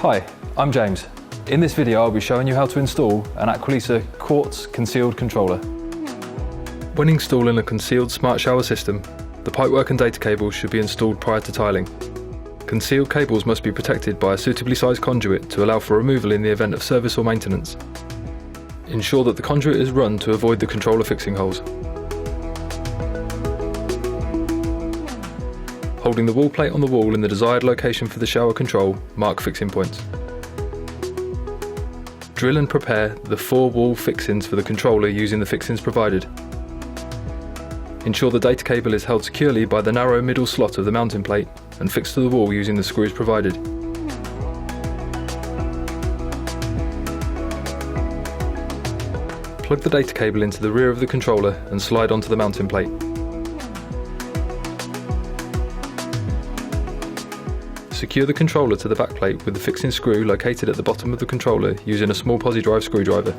Hi, I'm James. In this video I'll be showing you how to install an Aqualisa Quartz concealed controller. When installing a concealed smart shower system, the pipework and data cables should be installed prior to tiling. Concealed cables must be protected by a suitably sized conduit to allow for removal in the event of service or maintenance. Ensure that the conduit is run to avoid the controller fixing holes. Holding the wall plate on the wall in the desired location for the shower control, mark fixing points. Drill and prepare the 4 wall fixings for the controller using the fixings provided. Ensure the data cable is held securely by the narrow middle slot of the mounting plate and fixed to the wall using the screws provided. Plug the data cable into the rear of the controller and slide onto the mounting plate. Secure the controller to the backplate with the fixing screw located at the bottom of the controller using a small posi drive screwdriver.